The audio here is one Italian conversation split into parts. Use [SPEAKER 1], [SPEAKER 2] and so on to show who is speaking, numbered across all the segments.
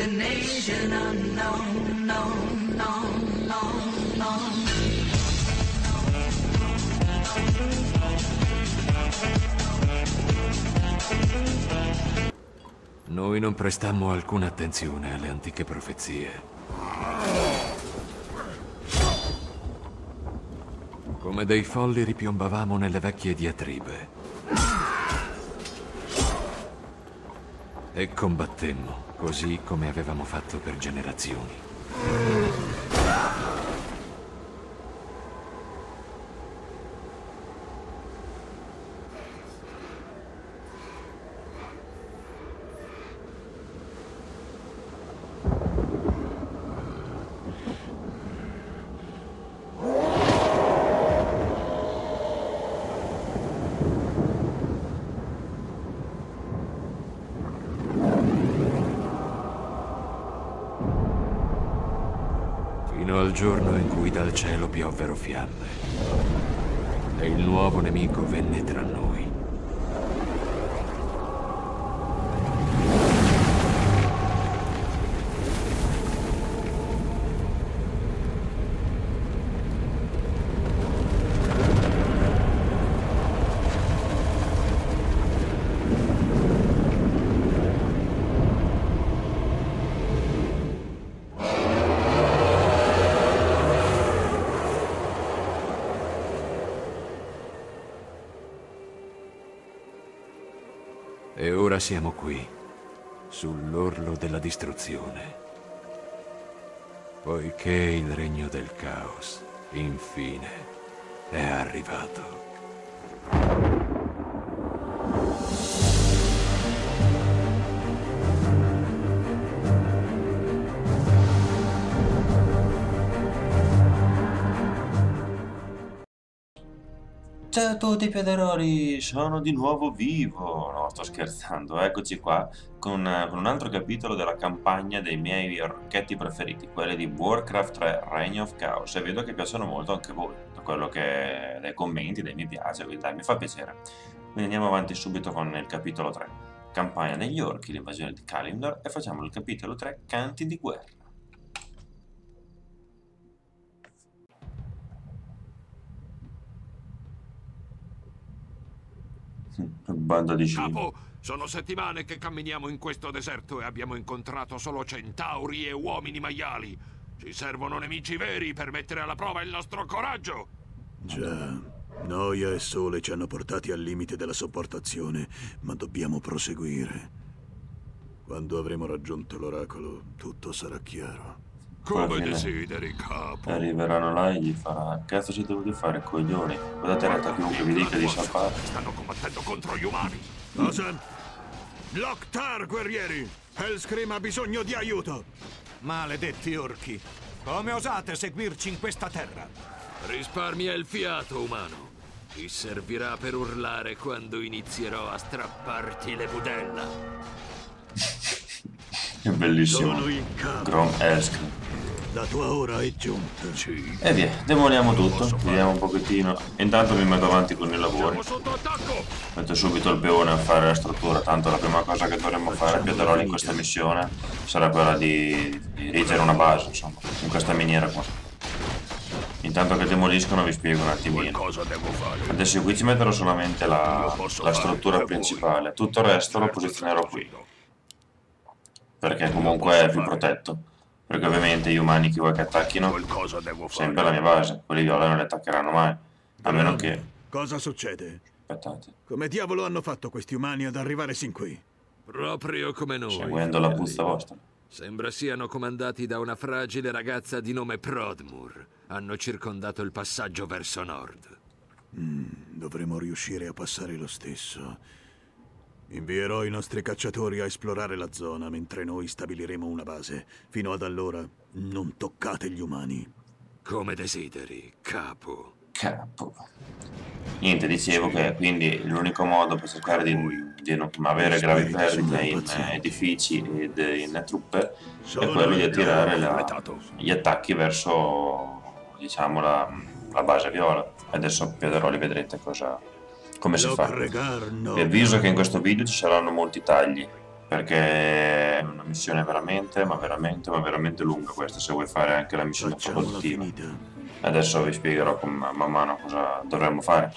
[SPEAKER 1] destination unknown, known, known, known, known.
[SPEAKER 2] Noi non prestammo alcuna attenzione alle antiche profezie. Come dei folli ripiombavamo nelle vecchie diatribe. E combattemmo, così come avevamo fatto per generazioni. Fino al giorno in cui dal cielo piovvero fiamme e il nuovo nemico venne tra noi. E ora siamo qui, sull'orlo della distruzione, poiché il regno del caos, infine, è arrivato.
[SPEAKER 3] Ciao a tutti Piederoli, sono di nuovo vivo, no sto scherzando, eccoci qua con un altro capitolo della campagna dei miei orchetti preferiti, quelli di Warcraft 3 Reign of Chaos, e vedo che piacciono molto anche voi, da quello che dai commenti, dai mi piace, quindi dai, mi fa piacere. Quindi andiamo avanti subito con il capitolo 3, campagna degli orchi, l'invasione di Kalimdor, e facciamo il capitolo 3, canti di guerra. Banda di scemi.
[SPEAKER 4] Capo, sono settimane che camminiamo in questo deserto e abbiamo incontrato solo centauri e uomini maiali. Ci servono nemici veri per mettere alla prova il nostro coraggio.
[SPEAKER 5] Già, noia e sole ci hanno portati al limite della sopportazione, ma dobbiamo proseguire. Quando avremo raggiunto l'oracolo, tutto sarà chiaro.
[SPEAKER 4] Come desideri, capo.
[SPEAKER 3] Arriveranno là e gli farà: cazzo siete dovuti fare, coglioni? Guardate retta chiunque vi dica di salvare.
[SPEAKER 4] Stanno combattendo contro gli umani.
[SPEAKER 5] Cosa? Loktar, guerrieri! Hellscream ha bisogno di aiuto!
[SPEAKER 6] Maledetti orchi! Come osate seguirci in questa terra?
[SPEAKER 4] Risparmia il fiato, umano. Ti servirà per urlare quando inizierò a strapparti le budella.
[SPEAKER 3] È bellissimo.
[SPEAKER 5] Sono in capo.
[SPEAKER 3] Grom Hellscream.
[SPEAKER 5] La tua ora è giunta.
[SPEAKER 4] Sì.
[SPEAKER 3] E via, demoliamo tutto, vediamo un pochettino. Intanto mi metto avanti con i lavori.
[SPEAKER 4] Siamo sotto attacco!
[SPEAKER 3] Metto subito il peone a fare la struttura, tanto la prima cosa che dovremmo fare, Piederoli, in questa missione sarà quella di erigere una base, insomma, in questa miniera qua. Intanto che demoliscono vi spiego un attimino.
[SPEAKER 4] Cosa devo fare?
[SPEAKER 3] Adesso qui ci metterò solamente la struttura principale, tutto il resto lo posizionerò qui, perché comunque è più protetto. Perché ovviamente gli umani chi vuoi che attacchino, sempre la mia base, quelli viola non li attaccheranno mai, a meno che...
[SPEAKER 5] Cosa succede?
[SPEAKER 3] Aspettate.
[SPEAKER 5] Come diavolo hanno fatto questi umani ad arrivare sin qui?
[SPEAKER 4] Proprio come noi.
[SPEAKER 3] Seguendo la puzza vostra.
[SPEAKER 4] Sembra siano comandati da una fragile ragazza di nome Prodmur. Hanno circondato il passaggio verso nord.
[SPEAKER 5] Dovremo riuscire a passare lo stesso. Invierò i nostri cacciatori a esplorare la zona mentre noi stabiliremo una base. Fino ad allora, non toccate gli umani.
[SPEAKER 4] Come desideri, capo.
[SPEAKER 3] Capo. Niente, dicevo che quindi l'unico modo per cercare di non avere gravi perdite in edifici ed in truppe è quello di attirare gli attacchi verso, diciamo, la base viola. Adesso Piederoli vedrete come si fa. Vi avviso che in questo video ci saranno molti tagli, perché è una missione veramente, ma veramente lunga questa, se vuoi fare anche la missione
[SPEAKER 5] Facciamola
[SPEAKER 3] facoltativa.
[SPEAKER 5] finita.
[SPEAKER 3] Adesso vi spiegherò man mano cosa dovremmo fare.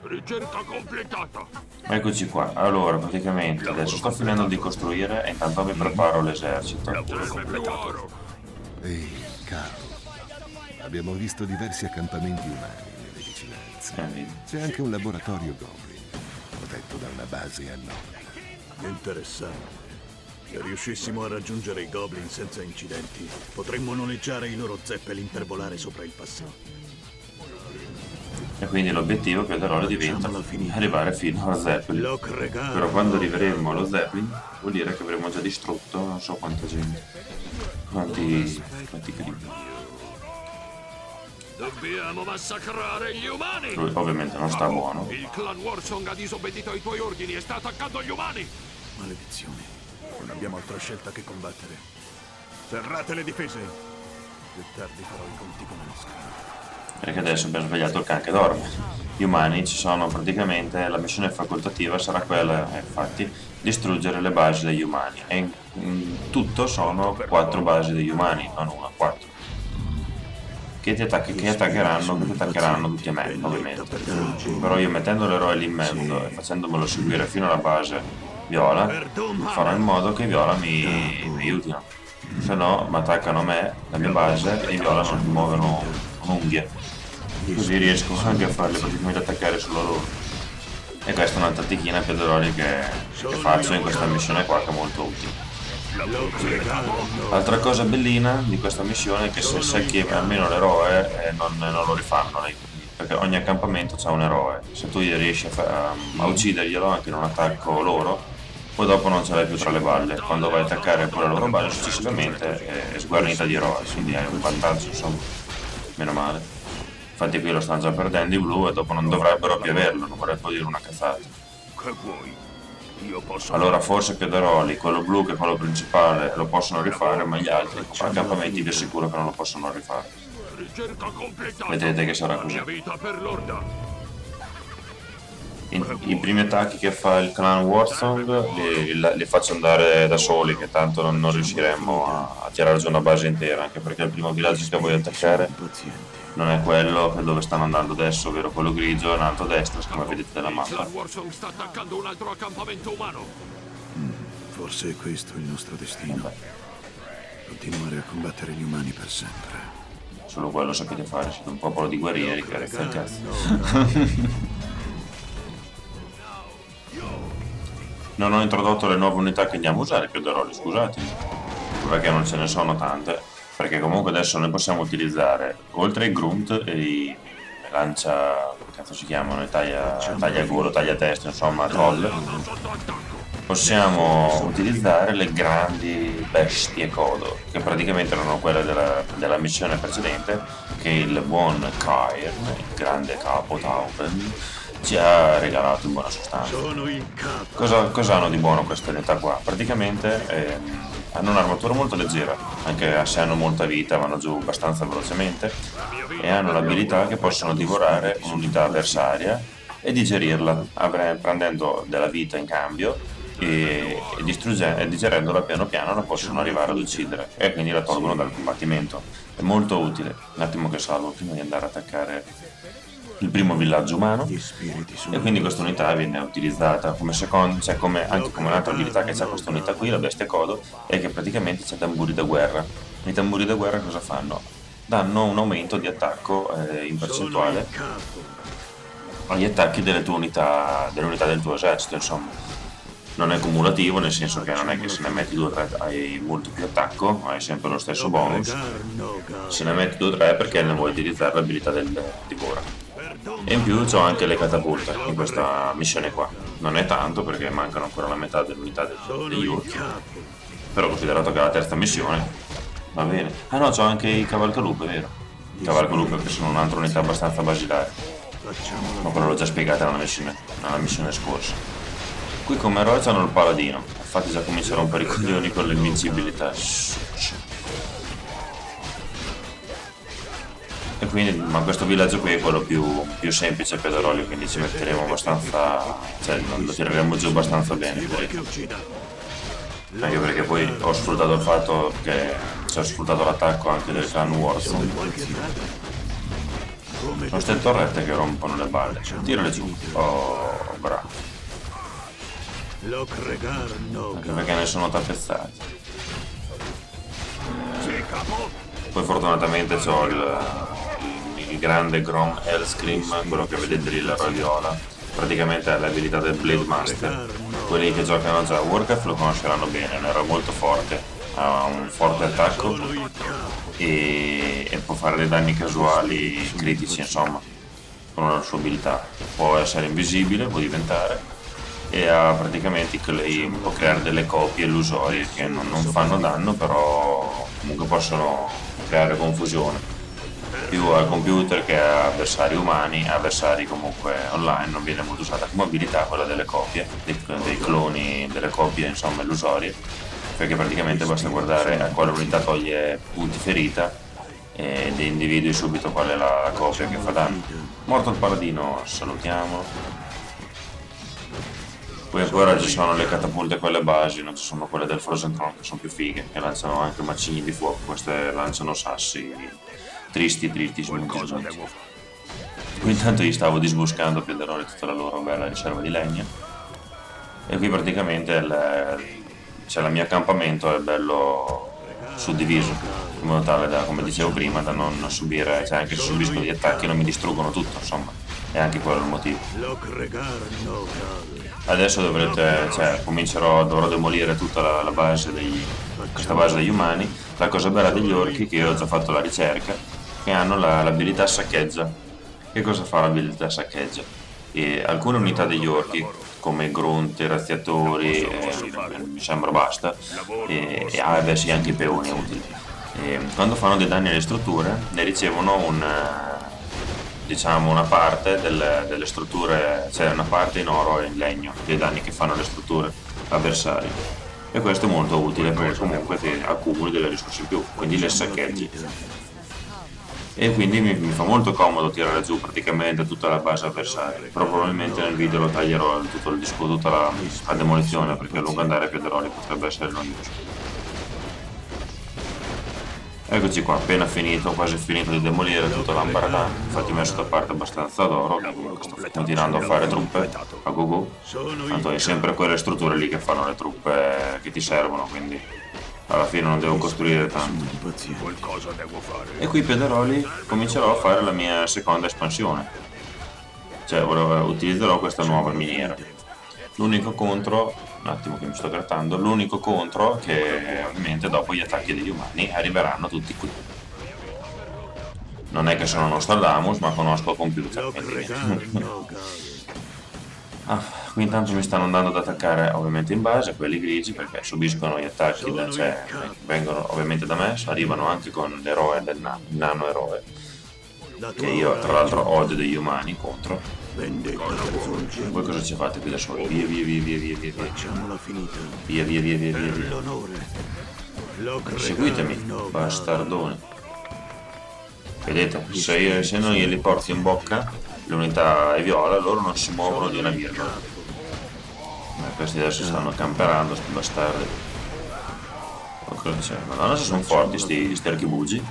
[SPEAKER 4] Ricerca completata.
[SPEAKER 3] Eccoci qua, allora praticamente adesso sto finendo di costruire e intanto mi preparo l'esercito.
[SPEAKER 4] Serve più oro.
[SPEAKER 7] Ehi, caro. Abbiamo visto diversi accampamenti umani nelle vicinanze.
[SPEAKER 3] Vedi.
[SPEAKER 7] C'è anche un laboratorio Goblin, protetto da una base a nord.
[SPEAKER 5] Interessante. Se riuscissimo a raggiungere i Goblin senza incidenti, potremmo noleggiare i loro Zeppelin per volare sopra il passaggio.
[SPEAKER 3] E quindi l'obiettivo che darò diventa
[SPEAKER 5] Facciamola finita.
[SPEAKER 3] arrivare fino allo Zeppelin.
[SPEAKER 5] Loc regalo.
[SPEAKER 3] Però quando arriveremo allo Zeppelin vuol dire che avremo già distrutto non so quanta gente. Quanti creeper.
[SPEAKER 4] Dobbiamo massacrare gli umani.
[SPEAKER 3] Lui ovviamente non sta buono.
[SPEAKER 4] Il clan Warsong ha disobbedito ai tuoi ordini e sta attaccando gli umani.
[SPEAKER 5] Maledizioni. Non abbiamo altra scelta che combattere. Serrate le difese. Più tardi farò i conti con Anaskar.
[SPEAKER 3] Perché adesso abbiamo svegliato il can che dorme. Gli umani ci sono praticamente, la missione facoltativa sarà quella, infatti, distruggere le basi degli umani. E in tutto sono 4 basi degli umani, non una, 4. Che ti attaccheranno tutti a me, ovviamente. Però io mettendo l'eroe lì in mezzo e facendomelo seguire fino alla base viola, farò in modo che i viola mi aiutino. Se no mi attaccano a me, la mia base, e i viola non mi muovono un'unghia. Così riesco anche a farli praticamente attaccare solo loro. E questa è una tattichina pedoroli che faccio in questa missione qua, che è molto utile. Altra cosa bellina di questa missione è che se secchi almeno l'eroe non lo rifanno, perché ogni accampamento ha un eroe. Se tu riesci a ucciderglielo anche in un attacco loro, poi dopo non ce l'hai più tra le balle. Quando vai a attaccare pure la loro base successivamente è sguarnita di eroe, quindi hai un vantaggio, insomma, meno male. Infatti qui lo stanno già perdendo i blu e dopo non dovrebbero più averlo, non vorrei poi dire una cazzata.
[SPEAKER 6] Che vuoi? Io posso...
[SPEAKER 3] Allora forse Piederoli, quello blu che è quello principale, lo possono rifare, ma gli altri accampamenti vi assicuro che non lo possono rifare.
[SPEAKER 4] Ricerca completata.
[SPEAKER 3] Vedrete che sarà
[SPEAKER 4] La
[SPEAKER 3] così.
[SPEAKER 4] mia vita per l'orda.
[SPEAKER 3] I primi attacchi che fa il clan Warsong li faccio andare da soli, che tanto non riusciremo a tirare giù una base intera, anche perché il primo villaggio che voglio attaccare non è quello dove stanno andando adesso, ovvero quello grigio in alto a destra, come vedete dalla
[SPEAKER 4] Il
[SPEAKER 3] mappa.
[SPEAKER 4] clan Warsong sta attaccando un altro accampamento umano.
[SPEAKER 5] Forse è questo il nostro destino. Continuare a combattere gli umani per sempre.
[SPEAKER 3] Solo quello sapete fare, siete un popolo di guerrieri che resta il cazzo. Non ho introdotto le nuove unità che andiamo a usare, Piederoli, scusatemi, perché non ce ne sono tante, perché comunque adesso noi possiamo utilizzare, oltre ai grunt e i lancia, come cazzo si chiamano, i tagliagolo, tagliatesta, insomma, troll, possiamo utilizzare le grandi bestie codo, che praticamente erano quelle della missione precedente, che il buon Kair, il grande capo Tauben, ci ha regalato in buona sostanza.
[SPEAKER 5] Sono il capo.
[SPEAKER 3] Cosa hanno di buono queste unità qua? Praticamente hanno un'armatura molto leggera, anche se hanno molta vita, vanno giù abbastanza velocemente, e hanno l'abilità che possono divorare un'unità avversaria e digerirla, prendendo della vita in cambio e digerendola piano piano la possono arrivare ad uccidere e quindi la tolgono dal combattimento. È molto utile. Un attimo che salvo prima di andare a attaccare il primo villaggio umano,
[SPEAKER 5] Gli spiriti sono...
[SPEAKER 3] e quindi questa unità viene utilizzata come seconda, cioè anche come un'altra abilità che c'è questa unità qui, la bestia codo, è che praticamente c'è tamburi da guerra. I tamburi da guerra cosa fanno? Danno un aumento di attacco in percentuale agli attacchi delle tue unità, dell'unità del tuo esercito, insomma. Non è cumulativo, nel senso che non è che se ne metti 2 o 3 hai molto più attacco, hai sempre lo stesso bonus. Se ne metti 2 o 3 perché ne vuoi utilizzare l'abilità del divora. E in più ho anche le catapulte in questa missione qua. Non è tanto perché mancano ancora la metà dell'unità degli urchi. Però considerato che è la terza missione, va bene. Ah no, c'ho anche i cavalcalupe, è vero. I cavalcalupe che sono un'altra unità abbastanza basilare. Ma quello l'ho già spiegato nella missione scorsa. Qui come eroe c'hanno il paladino. Infatti già comincia a rompere i coglioni con l'invincibilità. E quindi, ma questo villaggio qui è quello più semplice per Piederoli, quindi ci metteremo abbastanza, cioè lo tireremo giù abbastanza bene. Anche perché poi ho sfruttato il fatto che, cioè, ho sfruttato l'attacco anche del clan Warzone. Sono queste torrette che rompono le balle. Tirale giù. Oh, bravo. Anche perché ne sono tappezzati. Poi fortunatamente ho il grande Grom Hellscream, quello che vedete lì, la viola. Praticamente è l'abilità del Blade Master. Quelli che giocano già a Warcraft lo conosceranno bene, era molto forte, ha un forte attacco e può fare dei danni casuali critici, insomma, con la sua abilità. Può essere invisibile, può diventare, e ha praticamente può creare delle copie illusorie che non fanno danno, però comunque possono creare confusione. Più al computer che a avversari umani, avversari comunque online, non viene molto usata come abilità quella delle copie, dei cloni, delle copie insomma illusorie, perché praticamente basta guardare a quale unità toglie punti ferita ed individui subito qual è la copia che fa danno. Morto il paladino, salutiamo. Poi ancora ci sono le catapulte, quelle basi, non ci sono quelle del Frozen Throne che sono più fighe, che lanciano anche macigni di fuoco, queste lanciano sassi tristi, smunti. Qui intanto gli stavo disboscando a Piederoli tutta la loro bella riserva di legna, e qui praticamente c'è il mio accampamento, è bello suddiviso, in modo tale da, come dicevo prima, da non subire, cioè anche se subiscono gli attacchi non mi distruggono tutto, insomma, è anche quello il motivo. Adesso dovrò demolire tutta la base questa base degli umani. La cosa bella degli orchi, che io ho già fatto la ricerca, che hanno l'abilità saccheggia. Che cosa fa l'abilità saccheggia? Alcune unità degli orchi, come grunti, razziatori, mi sembra basta, e sì, anche i peoni utili. Quando fanno dei danni alle strutture, ne ricevono una parte delle strutture, cioè una parte in oro e in legno dei danni che fanno le strutture avversarie, e questo è molto utile perché comunque ti accumuli delle risorse in più, quindi le saccheggi, e quindi mi fa molto comodo tirare giù praticamente tutta la base avversaria. Però probabilmente nel video lo taglierò tutto il disco, tutta la demolizione, perché a lungo andare a Piederoli potrebbe essere noioso. Eccoci qua, appena finito, quasi finito di demolire tutta l'ambaradan. Infatti ho messo da parte abbastanza d'oro, sto continuando a fare truppe a go-go. Tanto è sempre quelle strutture lì che fanno le truppe che ti servono, quindi alla fine non devo costruire tanto. E qui Piederoli comincerò a fare la mia seconda espansione, cioè utilizzerò questa nuova miniera. L'unico contro, un attimo che mi sto grattando, l'unico contro che ovviamente dopo gli attacchi degli umani arriveranno tutti qui. Non è che sono Nostradamus, ma conosco il computer. Qui intanto mi stanno andando ad attaccare ovviamente in base, quelli grigi, perché subiscono gli attacchi, vengono ovviamente da me, arrivano anche con l'eroe del nano eroe, che io tra l'altro odio degli umani contro. Voi cosa ci fate qui da soli? Via. Seguitemi, bastardoni. Vedete, se non glieli porti in bocca le unità e viola, loro non si muovono di una virgola. Questi adesso stanno camperando, sti bastardi. Madonna se sono forti sti archibugi.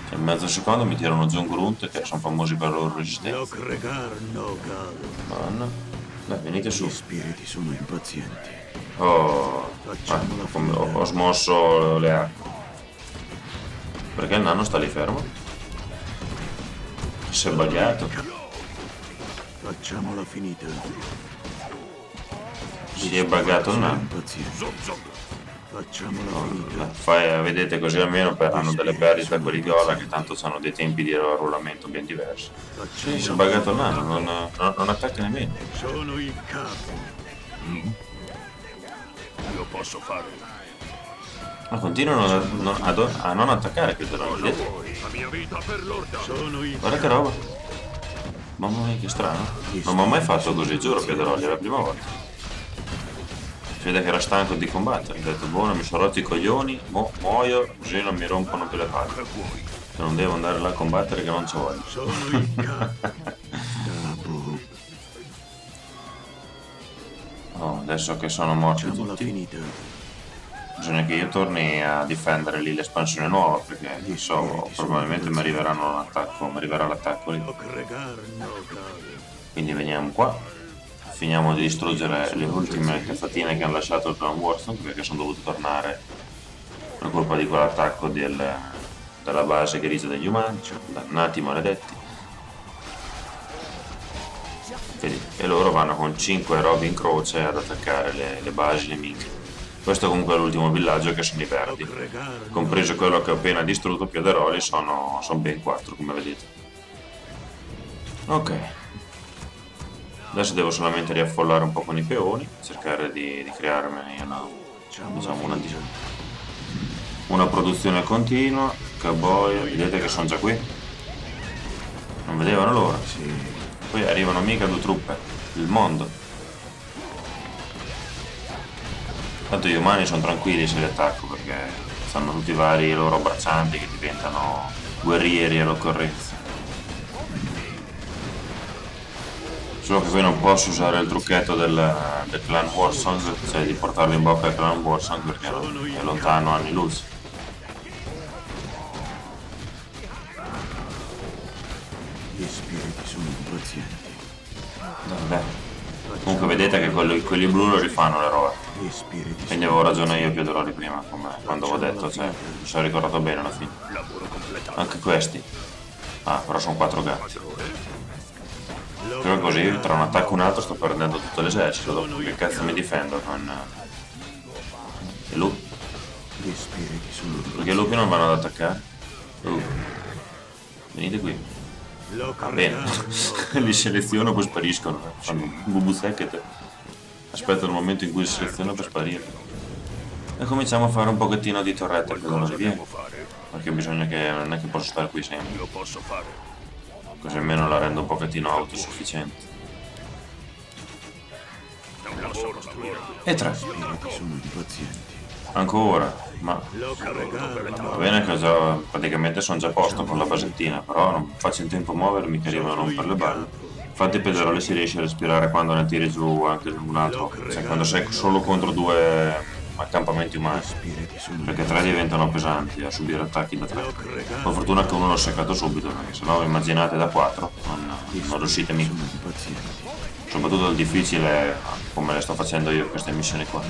[SPEAKER 3] In mezzo secondo mi tirano giù un grunt, che sono famosi per la loro resistenza. Madonna. Dai, venite su.
[SPEAKER 5] Gli spiriti sono impazienti.
[SPEAKER 3] Ho smosso le acque. Perché il nano sta lì fermo? Si è sbagliato.
[SPEAKER 5] Facciamola finita.
[SPEAKER 3] Si è buggato il nano. Vedete, così almeno hanno delle perdite quelli viola, che tanto hanno dei tempi di arruolamento ben diversi. Sì, si è buggato il nano, non attacca nemmeno.
[SPEAKER 5] Sono il capo.
[SPEAKER 6] Io posso farlo.
[SPEAKER 3] Ma continuano a non attaccare più della vedete?
[SPEAKER 6] La mia vita per l'orda.
[SPEAKER 3] Guarda che roba. Mamma mia, che strano. Non mi ho mai fatto così, giuro, Piederoli, è la prima volta. Si vede che era stanco di combattere, ho detto buono, mi sono rotti i coglioni, muoio, così non mi rompono più le palle. Non devo andare là a combattere che non ci voglio.
[SPEAKER 5] Sono in capo.
[SPEAKER 3] Oh, adesso che sono morti
[SPEAKER 5] Facciamola
[SPEAKER 3] tutti,
[SPEAKER 5] finita.
[SPEAKER 3] bisogna che io torni a difendere lì l'espansione nuova, perché so, probabilmente mi arriveranno un attacco, mi arriverà l'attacco lì. Quindi veniamo qua, finiamo di distruggere le ultime caffatine che hanno lasciato il Clan Warsong, perché sono dovuto tornare per colpa di quell'attacco della base grigia degli umani, dannati maledetti. Vedi, e loro vanno con 5 rovi in croce ad attaccare le basi nemiche. Questo comunque è l'ultimo villaggio che sono i verdi, compreso quello che ho appena distrutto. Piederoli sono ben 4, come vedete. Ok, adesso devo solamente riaffollare un po' con i peoni, cercare di crearmi una produzione continua. Cowboy, vedete che sono già qui? Non vedevano l'ora? Poi arrivano mica 2 truppe, il mondo. Tanto gli umani sono tranquilli se li attacco, perché stanno tutti vari loro braccianti che diventano guerrieri all'occorrenza. Solo che poi non posso usare il trucchetto del Clan Warsong, cioè di portarlo in bocca al Clan Warsong, perché è lontano anni luce.
[SPEAKER 5] Gli spiriti sono impazienti.
[SPEAKER 3] Vabbè. Comunque vedete che quelli blu lo rifanno l'eroe.
[SPEAKER 5] Gli spiriti
[SPEAKER 3] Quindi avevo ragione io, Piederoli, prima, come quando avevo detto, cioè, mi sono ricordato bene alla fine. Anche questi. Ah, però sono 4 gatti. Però così, tra un attacco e un altro, sto perdendo tutto l'esercito. Dopo che cazzo mi difendo con i lupi?
[SPEAKER 5] Gli spiriti sono
[SPEAKER 3] Perché i lupi non vanno ad attaccare? Venite qui. Va bene. Li seleziono, poi spariscono. Fanno un bubuzzecchete. Aspetto il momento in cui li seleziono per sparire. E cominciamo a fare un pochettino di torrette per non riviene. Perché bisogna che non è che posso stare qui sempre. Così almeno la rendo un pochettino autosufficiente. E 3.
[SPEAKER 5] sono impazienti.
[SPEAKER 3] Ancora, ma va bene che praticamente sono già a posto con la basettina, però non faccio in tempo a muovermi che arrivano a rompere le balle. Infatti Piederoli si riesce a respirare quando ne tiri giù anche un altro, cioè quando sei solo contro 2 accampamenti umani, perché 3 diventano pesanti a subire attacchi da 3. Per fortuna che uno l'ho seccato subito, perché sennò immaginate da 4 non riuscite mica. Soprattutto il difficile come le sto facendo io queste missioni qua.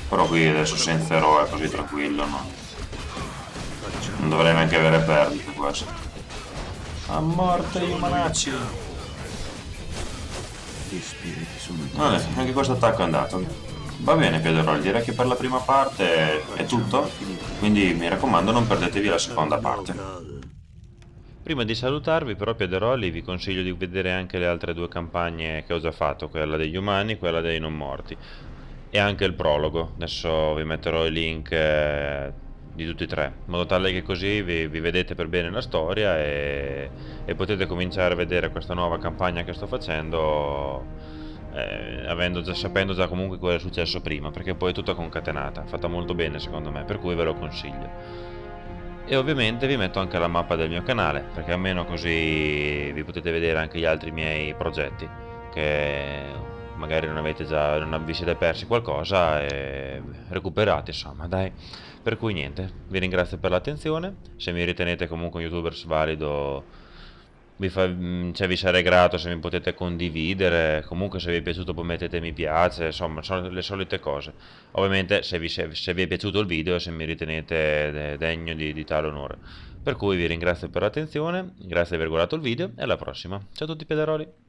[SPEAKER 3] Però qui adesso senza eroe così tranquillo, no? Non dovrei neanche avere perdite questo. A morte gli umanacci! Vabbè, anche questo attacco è andato. Va bene Piederoli, direi che per la prima parte è tutto, quindi mi raccomando non perdetevi la seconda parte.
[SPEAKER 8] Prima di salutarvi però Piederoli vi consiglio di vedere anche le altre 2 campagne che ho già fatto, quella degli umani e quella dei non morti. E anche il prologo, adesso vi metterò i link di tutti e 3, in modo tale che così vi vedete per bene la storia e potete cominciare a vedere questa nuova campagna che sto facendo, sapendo già comunque cosa è successo prima, perché poi è tutta concatenata, fatta molto bene secondo me, per cui ve lo consiglio. E ovviamente vi metto anche la mappa del mio canale, perché almeno così vi potete vedere anche gli altri miei progetti, che magari non vi siete persi qualcosa e recuperate, insomma, dai. Per cui niente, vi ringrazio per l'attenzione. Se mi ritenete comunque un youtuber valido, vi sarei grato se mi potete condividere. Comunque se vi è piaciuto poi mettete mi piace, insomma, sono le solite cose. Ovviamente se vi è piaciuto il video, se mi ritenete degno di tale onore. Per cui vi ringrazio per l'attenzione, grazie di aver guardato il video e alla prossima. Ciao a tutti Piederoli!